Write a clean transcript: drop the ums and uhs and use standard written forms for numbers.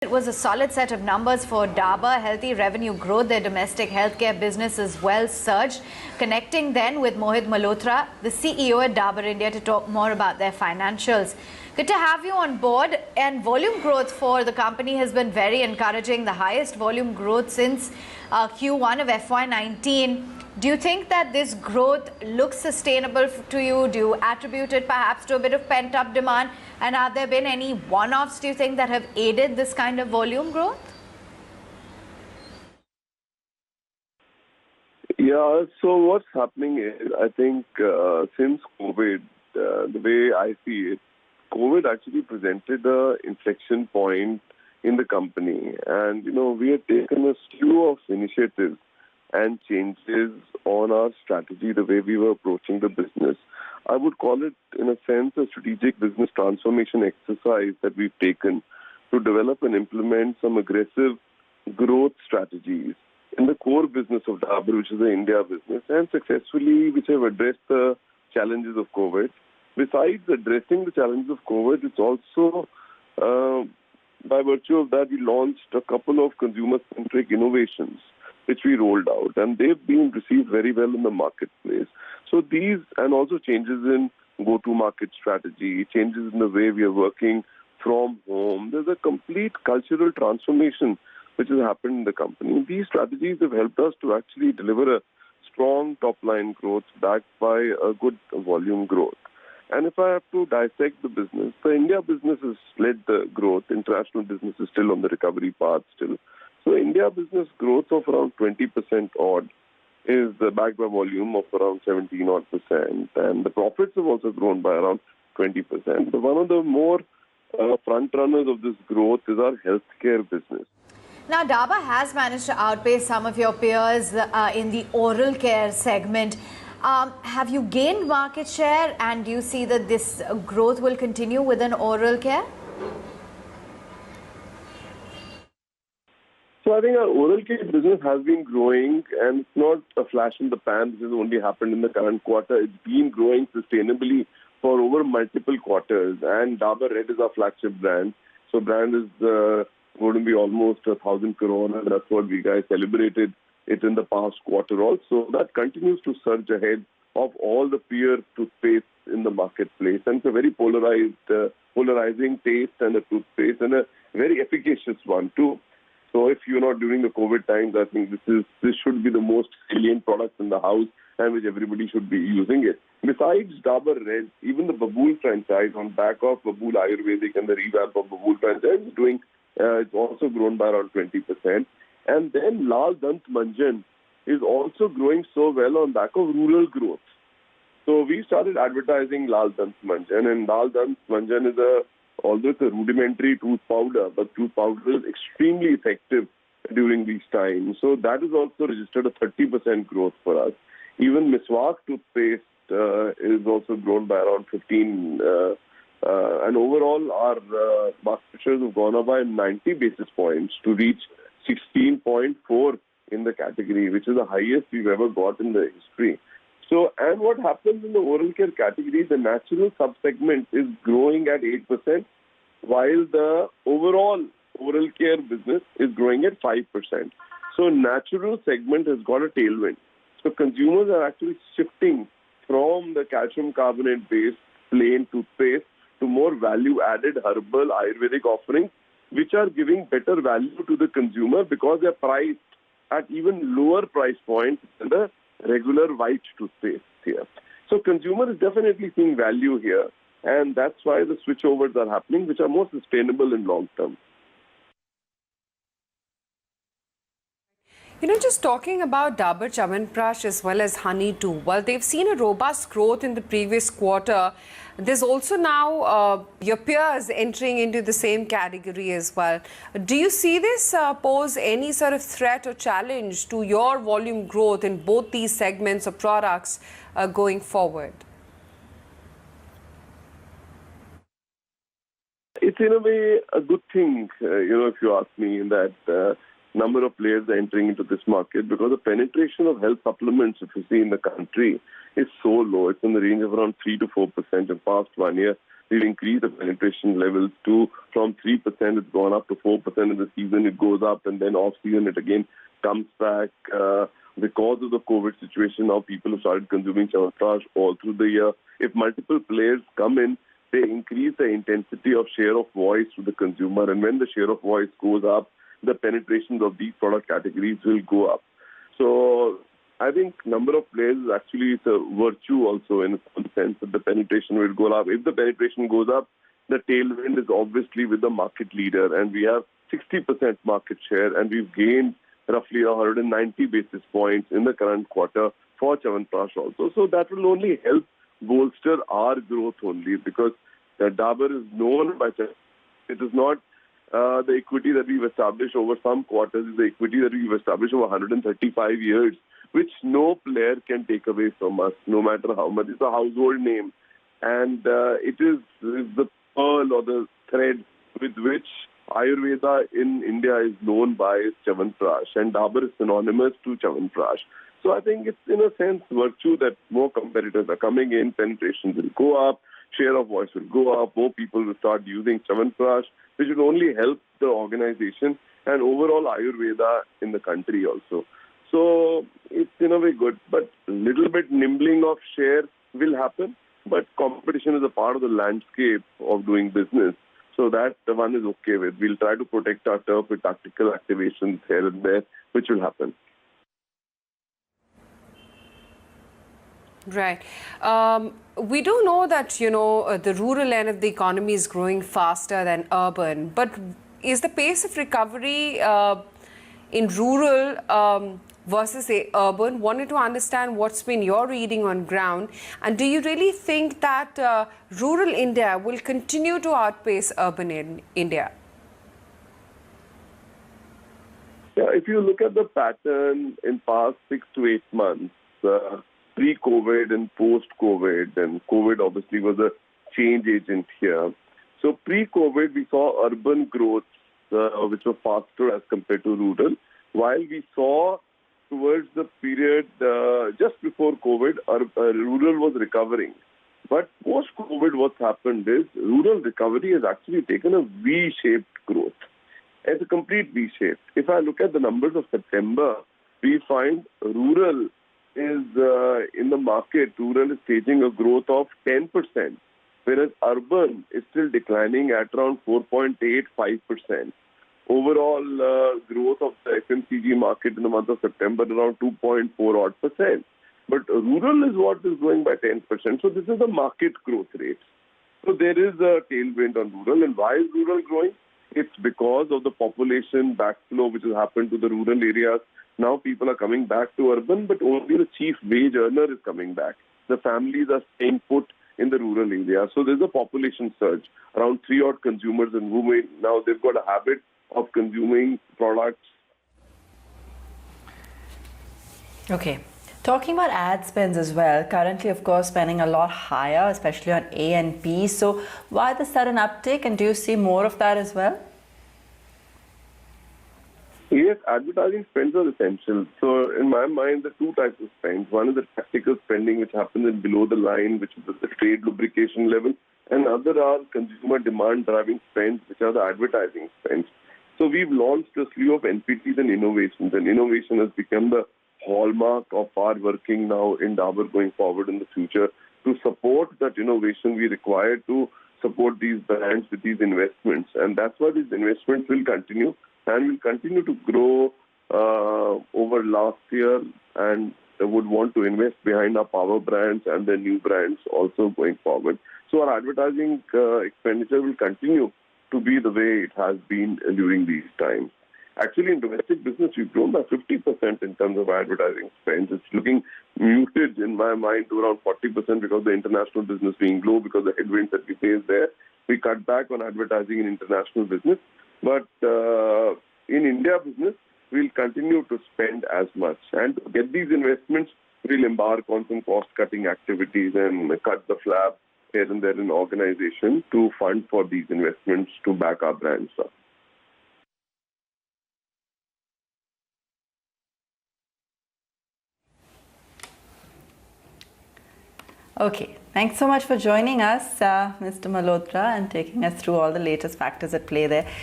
It was a solid set of numbers for Dabur. Healthy revenue growth. Their domestic healthcare business is well surged. Connecting then with Mohit Malhotra, the CEO at Dabur India, to talk more about their financials. Good to have you on board. And volume growth for the company has been very encouraging. The highest volume growth since Q1 of FY19. Do you think that this growth looks sustainable to you? Do you attribute it perhaps to a bit of pent-up demand? And have there been any one-offs, do you think, that have aided this kind of volume growth? Yeah, so what's happening is, I think since COVID, the way I see it, COVID actually presented an inflection point in the company. And, we had taken a slew of initiatives and changes on our strategy, the way we were approaching the business. I would call it, in a sense, a strategic business transformation exercise that we've taken to develop and implement some aggressive growth strategies in the core business of Dabur, which is the India business, and successfully, which have addressed the challenges of COVID. Besides addressing the challenges of COVID, it's also, by virtue of that, we launched a couple of consumer-centric innovations which we rolled out, and they've been received very well in the marketplace. So these, and also changes in go-to-market strategy, changes in the way we are working from home. There's a complete cultural transformation which has happened in the company. These strategies have helped us to actually deliver a strong top-line growth backed by a good volume growth. And if I have to dissect the business, the India business has led the growth. International business is still on the recovery path still. So India business growth of around 20% odd is backed by volume of around 17 odd percent. And the profits have also grown by around 20%. But one of the more front runners of this growth is our healthcare business. Now, Dabur has managed to outpace some of your peers in the oral care segment. Have you gained market share, and do you see that this growth will continue within oral care? So I think our oral care business has been growing, and it's not a flash in the pan. This has only happened in the current quarter. It's been growing sustainably for over multiple quarters. And Dabur Red is our flagship brand. So brand is going to be almost 1,000 crore, and that's what we guys celebrated it in the past quarter also. That continues to surge ahead of all the peer toothpaste in the marketplace. And it's a very polarizing taste and a toothpaste, and a very efficacious one too. So if during the COVID times, I think this should be the most salient product in the house, and which everybody should be using it. Besides Dabur Red, even the Babool franchise, on back of Babool Ayurvedic and the revamp of Babool franchise, it's also grown by around 20%. And then Lal Dant Manjan is also growing so well on back of rural growth. So we started advertising Lal Dant Manjan, and Lal Dant Manjan is although it's a rudimentary tooth powder, but tooth powder is extremely effective during these times. So that has also registered a 30% growth for us. Even Miswak toothpaste is also grown by around 15. And overall, our market shares have gone up by 90 basis points to reach 16.4 in the category, which is the highest we've ever got in the history. So, and what happens in the oral care category, the natural subsegment is growing at 8%, while the overall oral care business is growing at 5%. So natural segment has got a tailwind. So consumers are actually shifting from the calcium carbonate-based plain toothpaste to more value-added herbal Ayurvedic offerings, which are giving better value to the consumer because they're priced at even lower price points than the regular white toothpaste here. So consumer is definitely seeing value here, and that's why the switchovers are happening, which are more sustainable in long term. Just talking about Dabur Chyawanprash as well as honey too, while they've seen a robust growth in the previous quarter, there's also now your peers entering into the same category as well. Do you see this pose any sort of threat or challenge to your volume growth in both these segments of products going forward? It's in a way a good thing, if you ask me, in that number of players are entering into this market, because the penetration of health supplements, if you see in the country, is so low. It's in the range of around 3 to 4% in the past 1 year. We've increased the penetration levels from 3%, it's gone up to 4% in the season, it goes up, and then off season it again comes back. Because of the COVID situation, now people have started consuming Chyawanprash all through the year. If multiple players come in, they increase the intensity of share of voice to the consumer. And when the share of voice goes up, the penetrations of these product categories will go up. So I think number of players is actually it's a virtue also in the sense that the penetration will go up. If the penetration goes up, the tailwind is obviously with the market leader. And we have 60% market share, and we've gained roughly 190 basis points in the current quarter for Chyawanprash also. So that will only help bolster our growth only, because Dabur is known by Chyawanprash. It is not the equity that we've established over some quarters, is the equity that we've established over 135 years, which no player can take away from us, no matter how much. It's a household name. And it is the pearl or the thread with which Ayurveda in India is known by Chyawanprash, and Dabur is synonymous to Chyawanprash. So I think it's in a sense virtue that more competitors are coming in, penetration will go up, share of voice will go up, more people will start using Chyawanprash, which will only help the organization and overall Ayurveda in the country also. So it's in a way good, but a little bit nimbling of share will happen, but competition is a part of the landscape of doing business. So that the one is okay with. We'll try to protect our turf with tactical activations here and there, which will happen. Right. We do know that, the rural end of the economy is growing faster than urban. But is the pace of recovery in rural versus, say, urban? Wanted to understand what's been your reading on ground. And do you really think that rural India will continue to outpace urban India? Yeah, if you look at the pattern in past 6 to 8 months, pre-COVID and post-COVID, and COVID obviously was a change agent here. So pre-COVID, we saw urban growth, which was faster as compared to rural, while we saw towards the period just before COVID, rural was recovering. But post-COVID, what's happened is rural recovery has actually taken a V-shaped growth. It's a complete V-shape. If I look at the numbers of September, we find rural is in the market, rural is staging a growth of 10%, whereas urban is still declining at around 4.85%. Overall growth of the FMCG market in the month of September around 2.4%. But rural is what is growing by 10%. So this is the market growth rate. So there is a tailwind on rural. And why is rural growing? It's because of the population backflow which has happened to the rural areas. Now people are coming back to urban, but only the chief wage earner is coming back. The families are staying put in the rural area. So there's a population surge. Around 3 odd consumers in Mumbai. Now they've got a habit of consuming products. Okay. Talking about ad spends as well, currently, of course, spending a lot higher, especially on A&P. So why the sudden uptick, and do you see more of that as well? Yes, advertising spends are essential. So in my mind, there are 2 types of spends. One is the tactical spending, which happens in below the line, which is at the trade lubrication level. And other are consumer demand-driving spends, which are the advertising spends. So we've launched a slew of NPTs and innovations, and innovation has become the hallmark of our working now in Dabur going forward in the future. To support that innovation, we require to support these brands with these investments. And that's why these investments will continue and will continue to grow over last year, and would want to invest behind our power brands and the new brands also going forward. So our advertising expenditure will continue to be the way it has been during these times. Actually, in domestic business, we've grown by 50% in terms of advertising spends. It's looking muted in my mind to around 40% because the international business being low, because the headwinds that we face there. We cut back on advertising in international business. But in India business, we'll continue to spend as much. And to get these investments, we'll embark on some cost-cutting activities and cut the flap here and there in organization to fund for these investments to back our brands up. Okay, Thanks so much for joining us, Mr. Malhotra, and taking us through all the latest factors at play there.